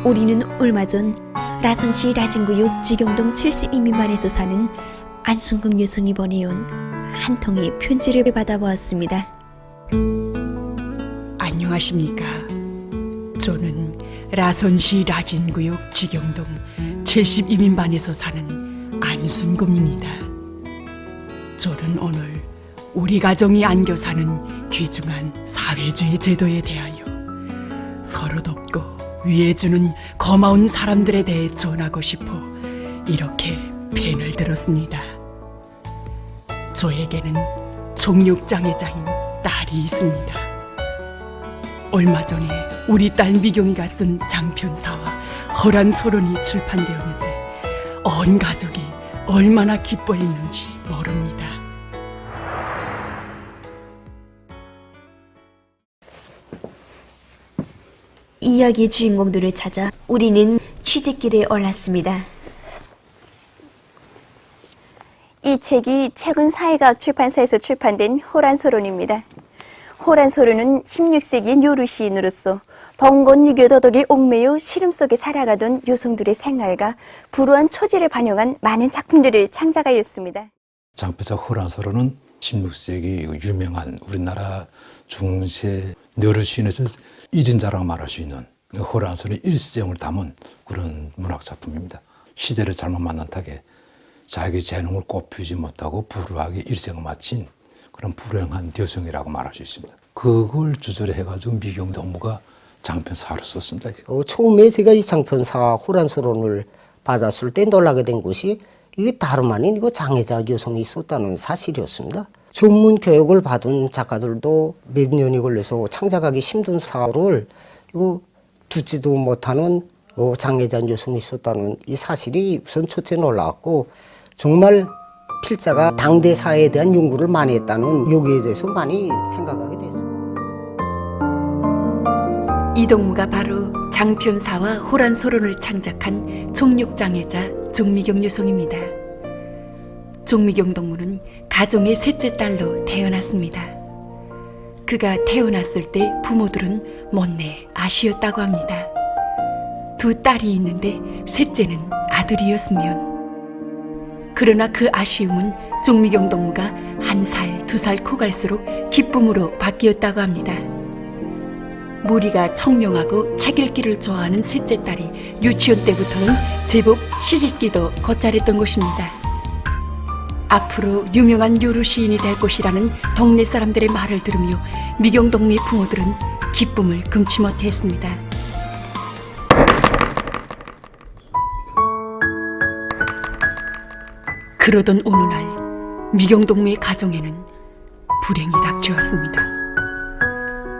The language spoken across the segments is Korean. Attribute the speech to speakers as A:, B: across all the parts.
A: 우리는 얼마 전 라선시 라진구역 지경동 70인 미만에서 사는 안순금 여성이 보내온 한 통의 편지를 받아보았습니다.
B: 안녕하십니까. 저는 라선시 라진구역 지경동 72민반에서 사는 안순금입니다. 저는 오늘 우리 가정이 안겨 사는 귀중한 사회주의 제도에 대하여 서로 돕고 위해주는 고마운 사람들에 대해 전하고 싶어 이렇게 펜을 들었습니다. 저에게는 종육장애자인 딸이 있습니다. 얼마 전에 우리 딸 미경이가 쓴 장편사와 허란 소론이 출판되었는데 온 가족이 얼마나 기뻐했는지 모릅니다.
A: 이야기의 주인공들을 찾아 우리는 취재길에 올랐습니다.
C: 이 책이 최근 사회과학 출판사에서 출판된 호란소론입니다. 호란소론은 16세기 요루 시인으로서 봉건 유교 도덕에 옥매여 시름 속에 살아가던 여성들의 생활과 불우한 처지를 반영한 많은 작품들을 창작하였습니다.
D: 장편사 호란소론은 16세기 유명한 우리나라 중세 여러 시인에서 1인자라고 말할 수 있는 호란소론의 일생을 담은 그런 문학작품입니다. 시대를 잘못 만난 탓에 자기 재능을 꽃피우지 못하고 불우하게 일생을 마친 그런 불행한 여성이라고 말할 수 있습니다. 그걸 주제로 해가지고 미경 동무가 장편사를 썼습니다.
E: 처음에 제가 이 장편사 호란소론을 받았을 때 놀라게 된 것이 이게 다름 아닌 이거 장애자 여성이 있었다는 사실이었습니다. 전문 교육을 받은 작가들도 몇 년이 걸려서 창작하기 힘든 사를 이거 듣지도 못하는 장애자 여성이 있었다는 이 사실이 우선 첫째 놀라웠고, 정말 필자가 당대 사회에 대한 연구를 많이 했다는 여기에 대해서 많이 생각하게 됐습니다.
B: 이동무가 바로 장편사와 호란소론을 창작한 종육장애자 종미경 여성입니다. 종미경 동무는 가정의 셋째 딸로 태어났습니다. 그가 태어났을 때 부모들은 못내 아시였다고 합니다. 두 딸이 있는데 셋째는 아들이었으면, 그러나 그 아쉬움은 종미경 동무가 1살, 2살 커갈수록 기쁨으로 바뀌었다고 합니다. 무리가 청명하고 책 읽기를 좋아하는 셋째 딸이 유치원 때부터는 제법 시집기도 곧잘했던 것입니다. 앞으로 유명한 요루 시인이 될 것이라는 동네 사람들의 말을 들으며 미경 동무의 부모들은 기쁨을 금치 못했습니다. 그러던 어느 날 미경 동무의 가정에는 불행이 닥쳐왔습니다.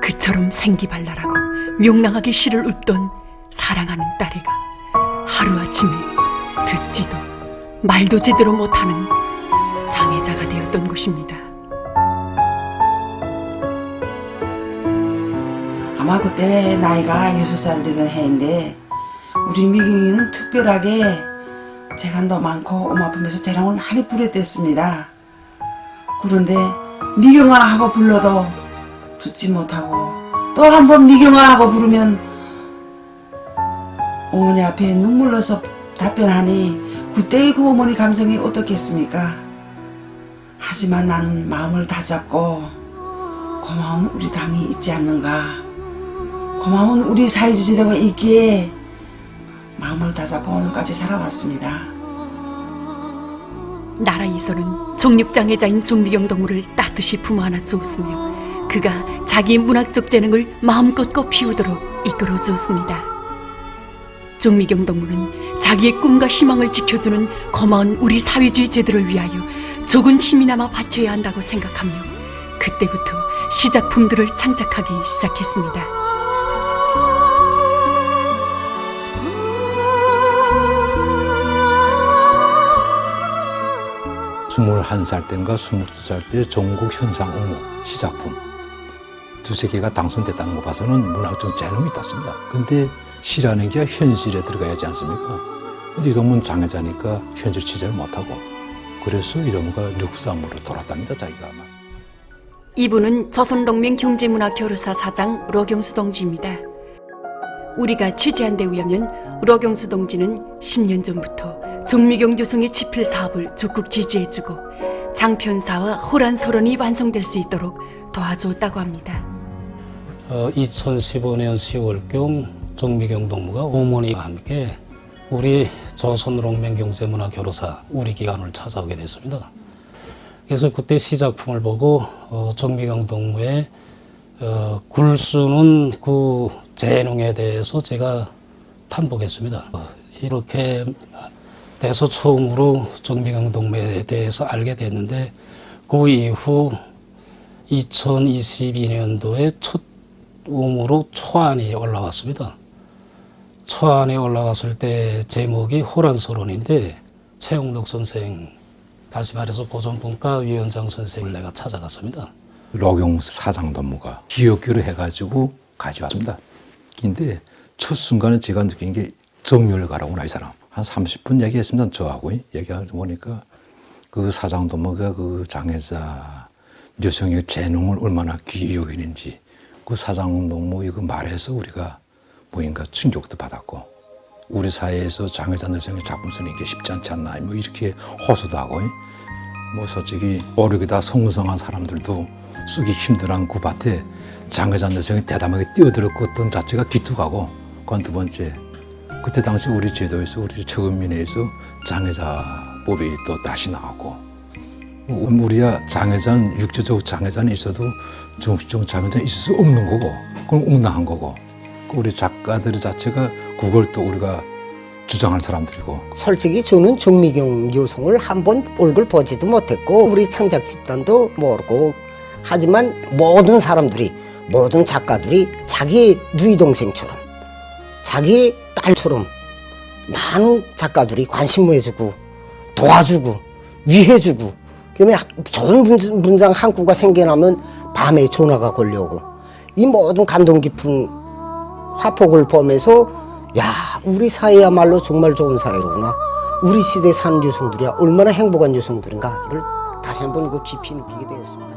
B: 그처럼 생기발랄하고 명랑하게 시를 읊던 사랑하는 딸애가 하루아침에 듣지도 말도 제대로 못하는 장애자가 되었던 것입니다.
F: 아마 그때 나이가 6살 되던 해인데 우리 미경이는 특별하게 재간도 많고 엄마 아프면서 재롱을 많이 부렸댔습니다. 그런데 미경아 하고 불러도 듣지 못하고, 또 한 번 미경아 하고 부르면 어머니 앞에 눈물 넣어서 답변하니 그때의 그 어머니 감성이 어떻겠습니까? 하지만 나는 마음을 다잡고 고마운 우리 당이 있지 않는가, 고마운 우리 사회주의제도가 있기에 마음을 다잡고 오늘까지 살아왔습니다.
B: 나라에서는 종육장애자인 종미경 동무를 따뜻이 품어 안아 주었으며 그가 자기의 문학적 재능을 마음껏 꽃피우도록 이끌어 주었습니다. 종미경 동무는 자기의 꿈과 희망을 지켜주는 고마운 우리 사회주의 제도를 위하여 적은 힘이나마 바쳐야 한다고 생각하며 그때부터 시작품들을 창작하기 시작했습니다.
D: 21살 때인가 22살 때 전국 현상 옹호 시작품 두세 개가 당선됐다는 거 봐서는 문학적 재능이 있었습니다. 근데 시라는 게 현실에 들어가야 하지 않습니까? 근데 이동문 장애자니까 현실 취재를 못하고, 그래서 이동무가 력삼으로 돌았답니다, 자기가.
B: 이분은 조선동맹 경제문화교류사 사장 로경수 동지입니다. 우리가 취재한 데 의하면 우러경수 동지는 10년 전부터 정미경 여성의 집필 사업을 적극 지지해주고 장편사와 호란소론이 완성될 수 있도록 도와줬다고 합니다.
G: 2015년 10월경 정미경 동무가 어머니와 함께 우리 조선롱맹경제문화교류사 우리 기관을 찾아오게 됐습니다. 그래서 그때 시작품을 보고 정미경 동무의 글 쓰는 그 재능에 대해서 제가 탐복했습니다. 이렇게 돼서 처음으로 정미경 동무에 대해서 알게 됐는데 그 이후 2022년도에 첫 음으로 초안이 올라왔습니다. 초안에 올라갔을 때 제목이 호란소론인데 최용덕 선생, 다시 말해서 고전분과위원장 선생을 내가 찾아갔습니다.
D: 록용수 사장동무가 기억기로 해가지고 가져왔습니다. 근데 첫 순간에 제가 느낀 게 정열가라구나, 이 사람. 한 30분 얘기했습니다. 저하고 얘기하다 보니까 그 사장동무가 그 장애자 여성의 재능을 얼마나 귀히 여기는지 그 사장동무 이거 말해서 우리가 뭐인가 충격도 받았고, 우리 사회에서 장애자 여성의 작품 쓰는 게 쉽지 않지 않나, 뭐 이렇게 호소도 하고, 뭐 솔직히 오르기다 성성한 사람들도 쓰기 힘들한 그 밭에 장애자 여성이 대담하게 뛰어들었고 어떤 자체가 기특하고, 그건 두 번째, 그때 당시 우리 제도에서, 우리 처음민회에서 장애자법이 또 다시 나왔고, 우리야 장애자는, 육체적 장애자는 있어도 정신적 장애자는 있을 수 없는 거고, 그건 웅당한 거고, 우리 작가들 자체가 그걸 또 우리가 주장하는 사람들이고.
E: 솔직히 저는 정미경 여성을 한번 얼굴 보지도 못했고 우리 창작 집단도 모르고, 하지만 모든 사람들이, 모든 작가들이 자기 누이 동생처럼, 자기 딸처럼 많은 작가들이 관심해주고 도와주고 위해주고, 그다음에 좋은 문장 한 구가 생겨나면 밤에 전화가 걸려오고, 이 모든 감동 깊은 화폭을 보면서 야, 우리 사회야말로 정말 좋은 사회로구나, 우리 시대에 사는 여성들이야 얼마나 행복한 여성들인가, 이걸 다시 한번 이거 깊이 느끼게 되었습니다.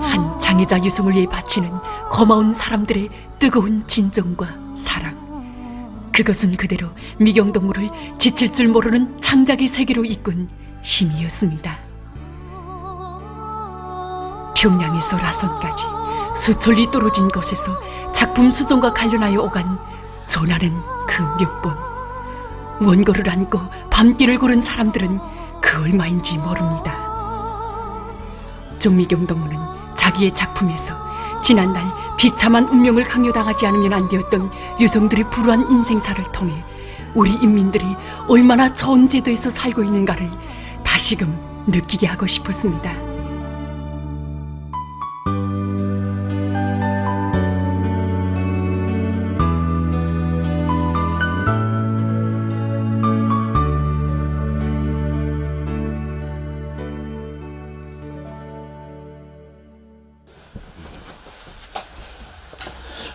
B: 한 장애자 유성을 위해 바치는 고마운 사람들의 뜨거운 진정과 사랑, 그것은 그대로 미경동무를 지칠 줄 모르는 창작의 세계로 이끈 힘이었습니다. 평양에서 라선까지 수천리 떨어진 곳에서 작품 수송과 관련하여 오간 전하는 그 몇 번, 원고를 안고 밤길을 걸은 사람들은 그 얼마인지 모릅니다. 정미경 동무는 자기의 작품에서 지난날 비참한 운명을 강요당하지 않으면 안 되었던 여성들의 불우한 인생사를 통해 우리 인민들이 얼마나 좋은 제도에서 살고 있는가를 다시금 느끼게 하고 싶었습니다.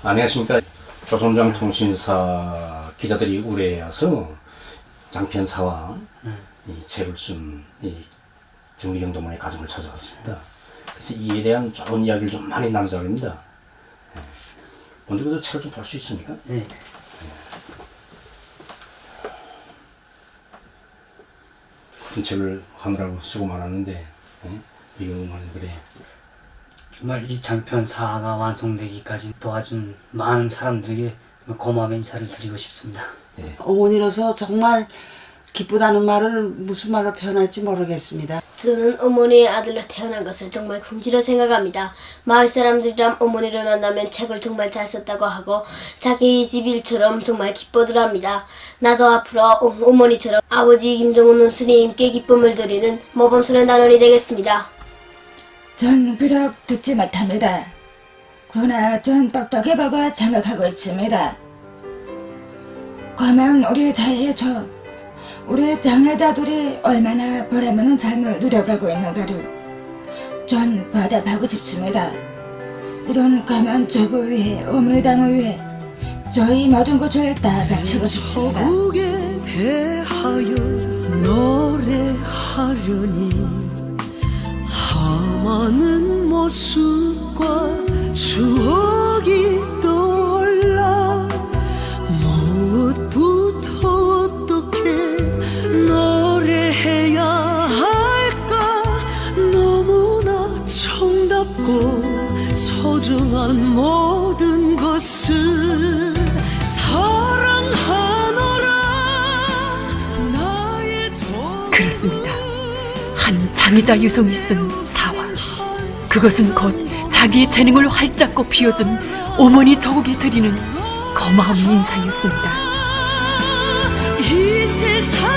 H: 안녕하십니까. 조선중앙통신사 기자들이 의뢰해서 장편사와 이 책을 쓴 이 정미경 동무의 가정을 찾아왔습니다. 그래서 이에 대한 좋은 이야기를 좀 많이 나누자고 합니다. 먼저 그 책을 좀 볼 수 있습니까?
I: 네.
H: 큰 책을 하느라고 수고 많았는데, 미경만 그래.
I: 정말 이 장편사가 완성되기까지 도와준 많은 사람들에게 고마움의 인사를 드리고 싶습니다.
F: 어머니로서 정말 기쁘다는 말을 무슨 말로 표현할지 모르겠습니다.
J: 저는 어머니의 아들로 태어난 것을 정말 긍지로 생각합니다. 마을 사람들이랑 어머니를 만나면 책을 정말 잘 썼다고 하고 자기 집 일처럼 정말 기뻐들합니다. 나도 앞으로 어머니처럼 아버지 김정은 스님께 기쁨을 드리는 모범스러운 단원이 되겠습니다.
K: 전 비록 듣지 못합니다. 그러나 전 똑똑해보고 생각하고 있습니다. 과연 우리 사회에서 우리 장애자들이 얼마나 보람있는 삶을 누려가고 있는가를 전 보답하고 싶습니다. 이런 가면 적을 위해, 어머니당을 위해 저희 모든 것을 다 바치고 싶습니다.
L: 서국에 대하여 노래하려니 하마는 모습 모습과 추억이 떠올라 무엇부터 어떻게 노래해야 할까 너무나 정답고 소중한 모든 것을 사랑하노라 나의
B: 그렇습니다. 한 장애자 유성이 쓴 사화. 그것은 곧 자기의 재능을 활짝 꽃피워준 어머니 저곡에 드리는 고마운 인사였습니다.
L: 이 세상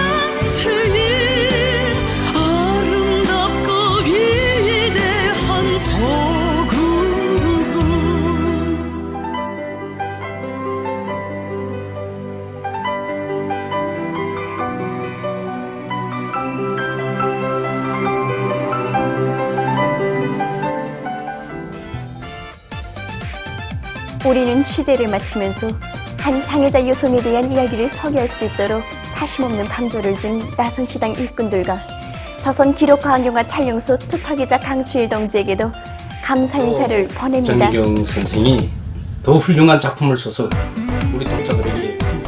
L: 제일 아름답고 위대한 조국은
C: 우리는 취재를 마치면서 한 장애자 유성에 대한 이야기를 소개할 수 있도록 사심없는 방조를 준 라손시당 일꾼들과 조선 기록과학영화 촬영소 특파기자 강수일 동지에게도 감사 인사를 보냅니다.
H: 정미경 선생이 더 훌륭한 작품을 써서 우리 독자들에게 큰